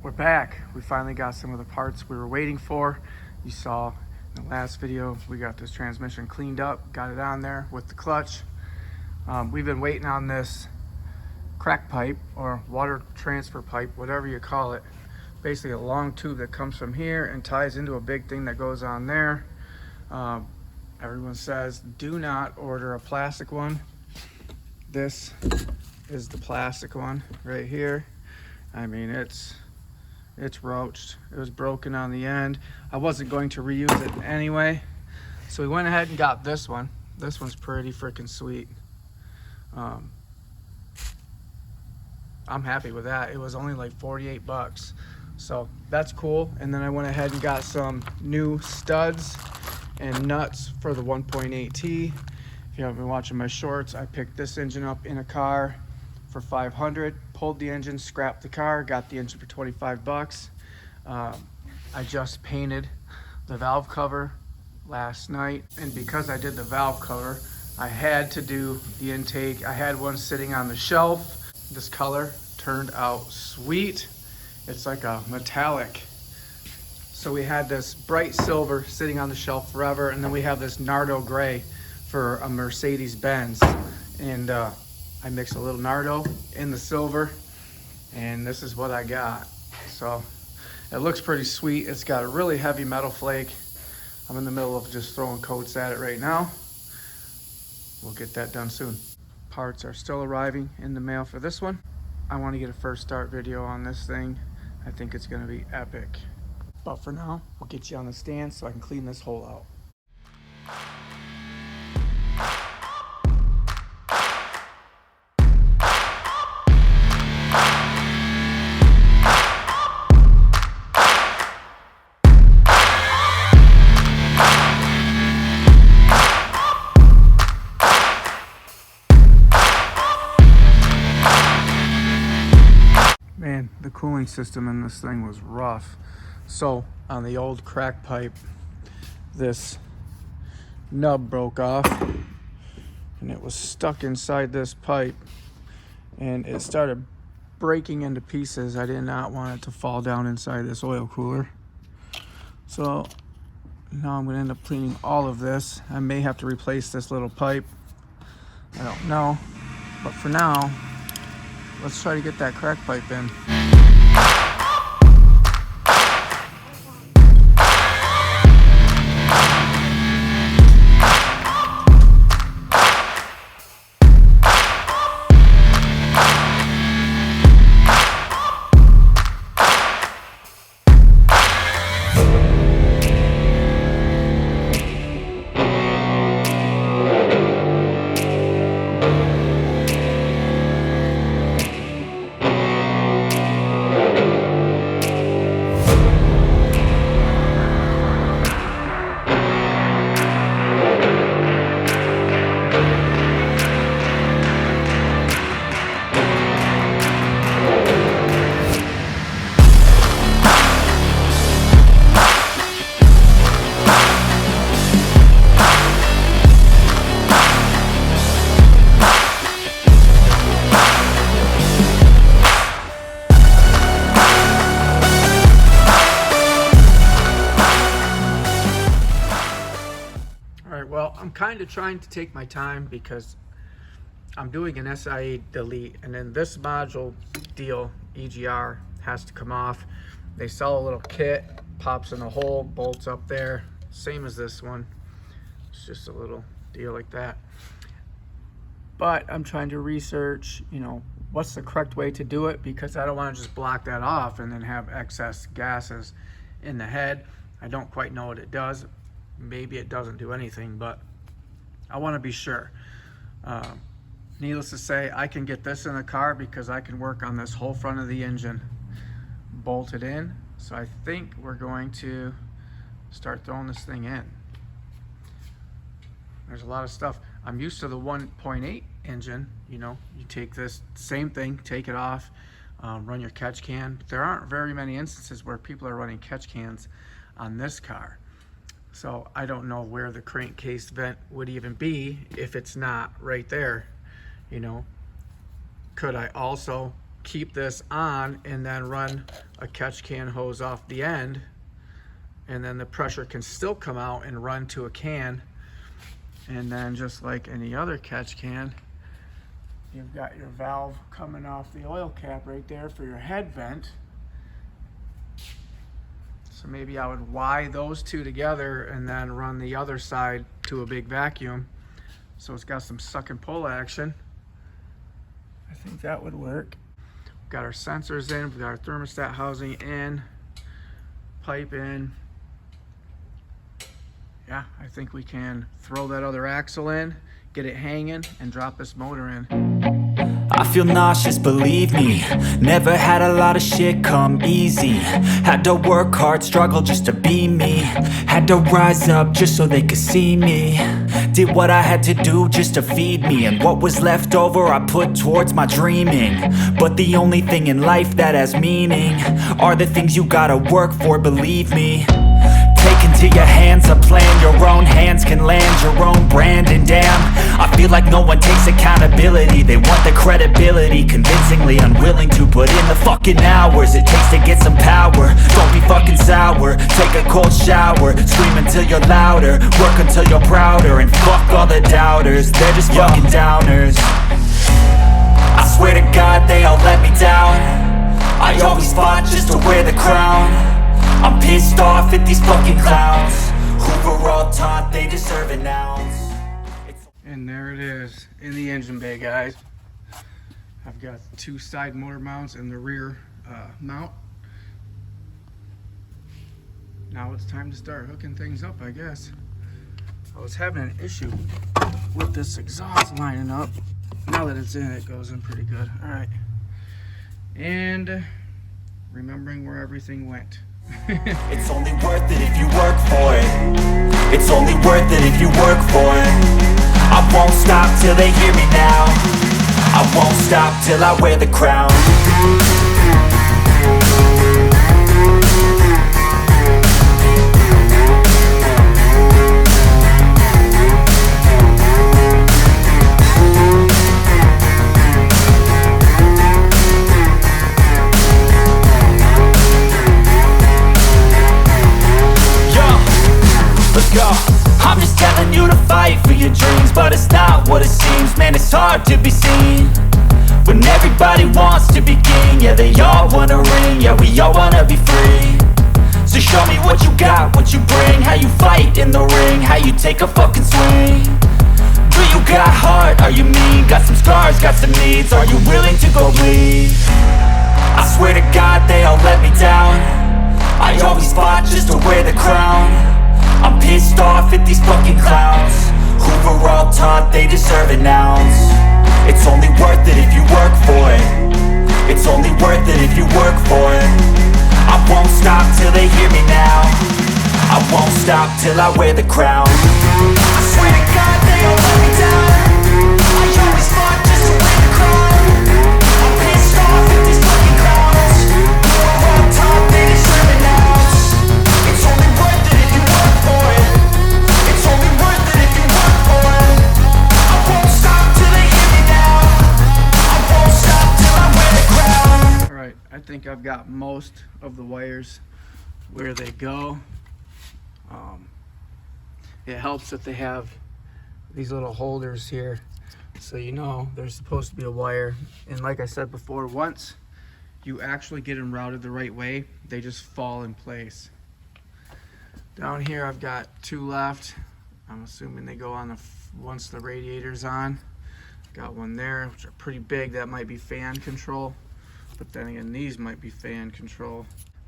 We're back. We finally got some of the parts we were waiting for. You saw in the last video, we got this transmission cleaned up, got it on there with the clutch. We've been waiting on this crack pipe or water transfer pipe, whatever you call it. Basically a long tube that comes from here and ties into a big thing that goes on there. Everyone says do not order a plastic one. This is the plastic one right here. I mean, it's roached. It was broken on the end. I wasn't going to reuse it anyway, so we went ahead and got this one. This one's pretty freaking sweet. I'm happy with that. It was only like 48 bucks, so that's cool. And then I went ahead and got some new studs and nuts for the 1.8T. If you haven't been watching my shorts, I picked this engine up in a car for 500, pulled the engine, scrapped the car, got the engine for 25 bucks. I just painted the valve cover last night, and because I did the valve cover, I had to do the intake. I had one sitting on the shelf. This color turned out sweet. It's like a metallic. So we had this bright silver sitting on the shelf forever, and then we have this Nardo gray for a Mercedes-Benz. And I mixed a little Nardo in the silver, and this is what I got. So it looks pretty sweet. It's got a really heavy metal flake. I'm in the middle of just throwing coats at it right now. We'll get that done soon. Parts are still arriving in the mail for this one. I want to get a first start video on this thing. I think it's going to be epic. But for now, we'll get you on the stand so I can clean this hole out. Man, the cooling system in this thing was rough. So on the old crack pipe, this nub broke off and it was stuck inside this pipe and it started breaking into pieces. I did not want it to fall down inside this oil cooler. So now I'm gonna end up cleaning all of this. I may have to replace this little pipe. I don't know, but for now, let's try to get that crack pipe in. Well, I'm kind of trying to take my time because I'm doing an SIA delete, and then this module deal, EGR, has to come off. They sell a little kit, pops in a hole, bolts up there, same as this one. It's just a little deal like that. But I'm trying to research, what's the correct way to do it, because I don't want to just block that off and then have excess gases in the head. I don't quite know what it does. Maybe it doesn't do anything, but I want to be sure. Needless to say, I can get this in the car because I can work on this whole front of the engine bolted in. So I think we're going to start throwing this thing in. There's a lot of stuff. I'm used to the 1.8 engine. You take this same thing, take it off, run your catch can. But there aren't very many instances where people are running catch cans on this car. So I don't know where the crankcase vent would even be if it's not right there. Could I also keep this on and then run a catch can hose off the end, and then the pressure can still come out and run to a can. And then just like any other catch can, you've got your valve coming off the oil cap right there for your head vent. So maybe I would wire those two together and then run the other side to a big vacuum, so it's got some suck and pull action. I think that would work. We've got our sensors in, we've got our thermostat housing in, pipe in. Yeah, I think we can throw that other axle in, get it hanging, and drop this motor in. I feel nauseous, believe me. Never had a lot of shit come easy. Had to work hard, struggle just to be me. Had to rise up just so they could see me. Did what I had to do just to feed me, and what was left over I put towards my dreaming. But the only thing in life that has meaning are the things you gotta work for, believe me. Take into your hands a plan, your own hands can land your own brand. And damn, I feel like no one takes accountability. They want the credibility, convincingly unwilling to put in the fucking hours it takes to get some power. Don't be fucking sour, take a cold shower, scream until you're louder, work until you're prouder. And fuck all the doubters, they're just fucking downers. I swear to God they all let me down. I always fought just to wear the crown. I'm pissed off at these fucking clowns who were all taught they deserve an ounce. And there it is in the engine bay, guys. I've got two side motor mounts and the rear mount. Now it's time to start hooking things up, I guess. I was having an issue with this exhaust lining up. Now that it's in, it goes in pretty good. All right. And remembering where everything went. It's only worth it if you work for it. It's only worth it if you work for it. I won't stop till they hear me now. I won't stop till I wear the crown. I'm just telling you to fight for your dreams, but it's not what it seems. Man, it's hard to be seen when everybody wants to be king. Yeah, they all wanna ring, yeah, we all wanna be free. So show me what you got, what you bring, how you fight in the ring, how you take a fucking swing. Do you got heart, are you mean? Got some scars, got some needs, are you willing to go bleed? I swear to God they all let me down. I always fought just to wear the crown. I'm pissed off at these fucking clowns who were all taught they deserve an ounce. It's only worth it if you work for it. It's only worth it if you work for it. I won't stop till they hear me now. I won't stop till I wear the crown. I swear to God they all let me down. I always fought just to wear the crown. I'm pissed off at these fucking clowns who were all taught they deserve an ounce. It's only worth it if you work for it. It's only worth it if you work for it. I won't stop till they hear me now. I won't stop till I wear the crown. Alright, I think I've got most of the wires where they go. It helps that they have these little holders here, so you know there's supposed to be a wire. And like I said before, once you actually get them routed the right way, they just fall in place. Down here I've got two left. I'm assuming they go on once the radiator's on. Got one there, which are pretty big. That might be fan control, but then again these might be fan control.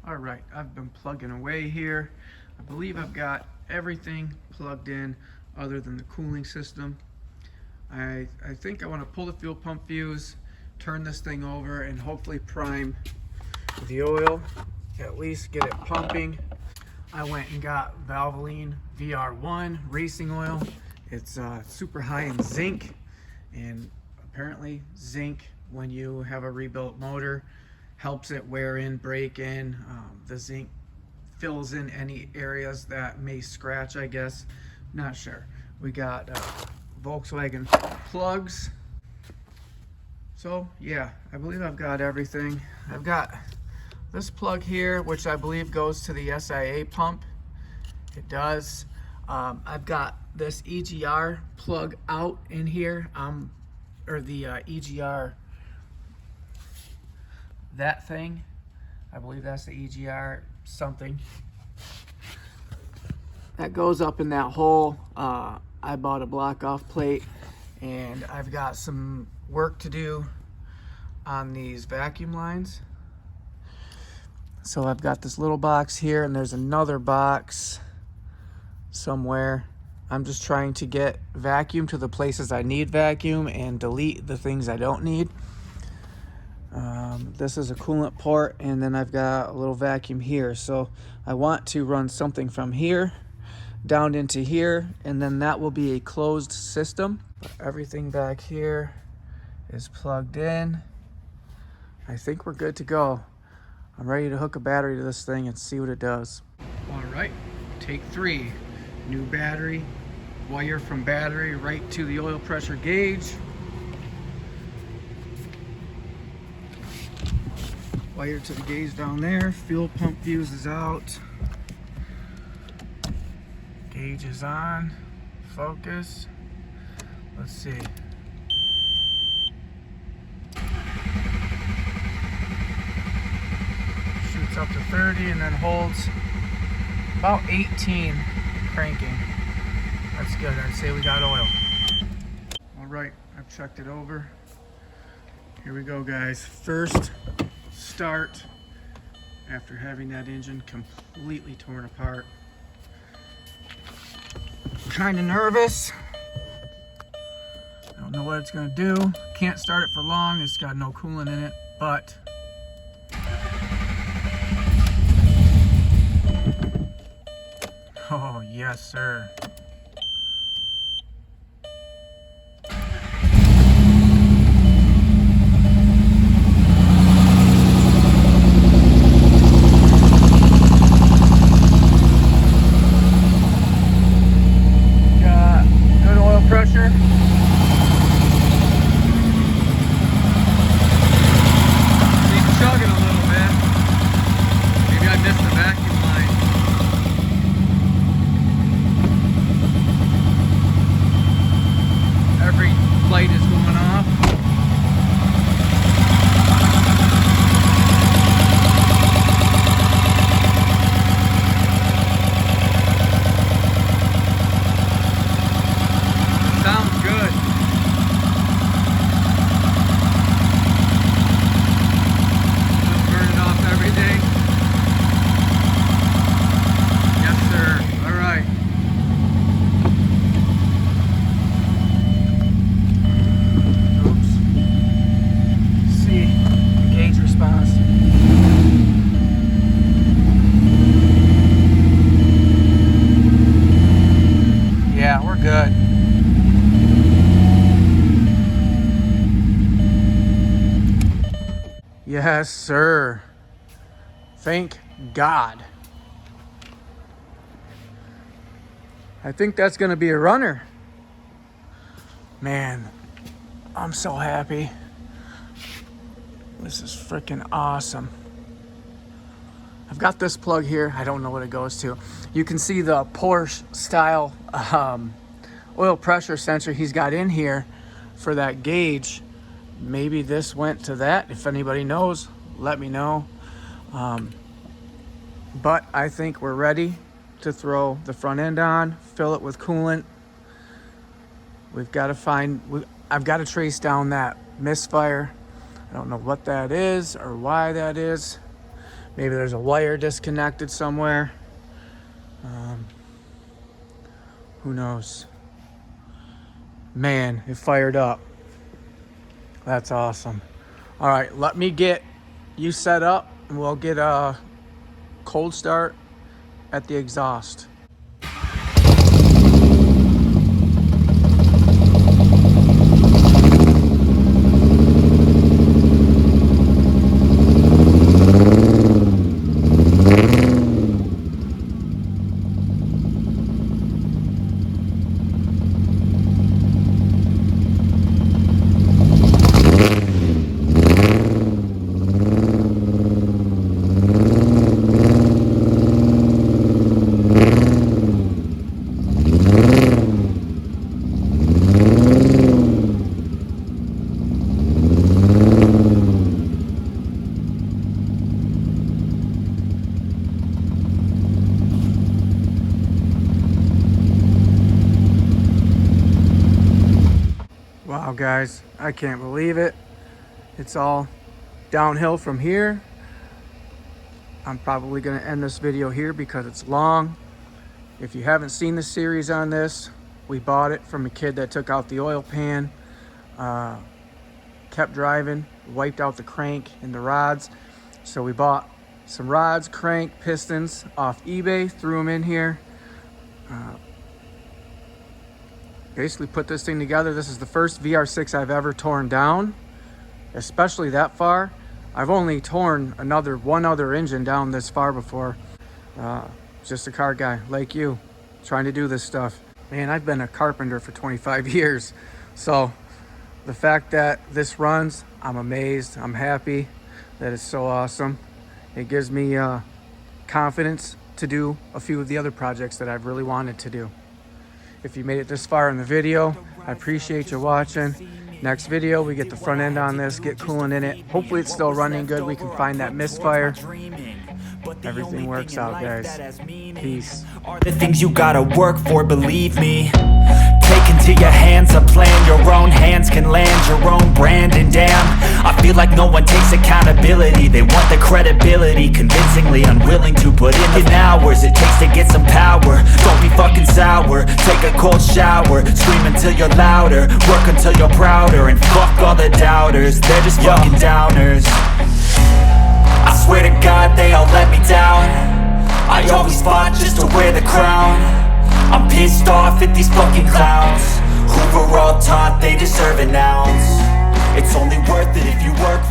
All right, I've been plugging away here. I believe I've got everything plugged in other than the cooling system. I think I want to pull the fuel pump fuse, turn this thing over, and hopefully prime the oil, at least get it pumping. I went and got Valvoline VR1 racing oil. It's super high in zinc, and apparently zinc, when you have a rebuilt motor, helps it wear in, break in. The zinc fills in any areas that may scratch, I guess. Not sure. We got Volkswagen plugs. So yeah, I believe I've got everything. I've got this plug here, which I believe goes to the SIA pump. It does. I've got this EGR plug out in here, or the EGR, that thing. I believe that's the EGR something. That goes up in that hole. I bought a block off plate, and I've got some work to do on these vacuum lines. So I've got this little box here, and there's another box somewhere. I'm just trying to get vacuum to the places I need vacuum and delete the things I don't need. This is a coolant port, and then I've got a little vacuum here. So I want to run something from here down into here, and then that will be a closed system. Everything back here is plugged in. I think we're good to go. I'm ready to hook a battery to this thing and see what it does. All right, take 3. New battery, wire from battery right to the oil pressure gauge. Wire to the gauge down there. Fuel pump fuse is out. Gauge is on. Focus. Let's see. Shoots up to 30 and then holds about 18 cranking. That's good. I'd say we got oil. All right, I've checked it over. Here we go, guys. First start after having that engine completely torn apart. Kind of nervous. I don't know what it's gonna do. Can't start it for long. It's got no coolant in it, but oh yes, sir. Pressure. He's chugging a little bit. Maybe I missed the vacuum line. Every light is going off. Sounds good. Just burning off everything. Yes, sir. All right. Oops. See, gauge response. Yeah, we're good. Yes, sir. Thank God. I think that's going to be a runner. Man, I'm so happy. This is freaking awesome. I've got this plug here. I don't know what it goes to. You can see the Porsche style oil pressure sensor he's got in here for that gauge. Maybe this went to that. If anybody knows, let me know. But I think we're ready to throw the front end on, fill it with coolant. We've got to I've got to trace down that misfire. I don't know what that is or why that is. Maybe there's a wire disconnected somewhere. Who knows? Man, it fired up. That's awesome. All right, let me get you set up and we'll get a cold start at the exhaust. guys, I can't believe it. It's all downhill from here. I'm probably going to end this video here because it's long. If you haven't seen the series on this, we bought it from a kid that took out the oil pan, kept driving, wiped out the crank and the rods. So we bought some rods, crank, pistons off eBay, threw them in here. Basically put this thing together. This is the first VR6 I've ever torn down, especially that far. I've only torn one other engine down this far before. Just a car guy like you, trying to do this stuff. Man, I've been a carpenter for 25 years. So the fact that this runs, I'm amazed. I'm happy that it's so awesome. It gives me confidence to do a few of the other projects that I've really wanted to do. If you made it this far in the video, I appreciate you watching. Next video, we get the front end on this, get coolant in it. Hopefully it's still running good. We can find that misfire. Everything works out, guys. Peace. Are the things you gotta work for, believe me. Take into your hands a plan, your own hands can land your own brand. And damn, I feel like no one takes accountability. They want the credibility, convincingly unwilling to put in the hours it takes to get some power. Don't be fucking sour, take a cold shower, scream until you're louder, work until you're prouder. And fuck all the doubters, they're just fucking downers. I swear to God they all let me down. I always fought just to wear the crown. I'm pissed off at these fucking clowns who were all taught they deserve an ounce. It's only worth it if you work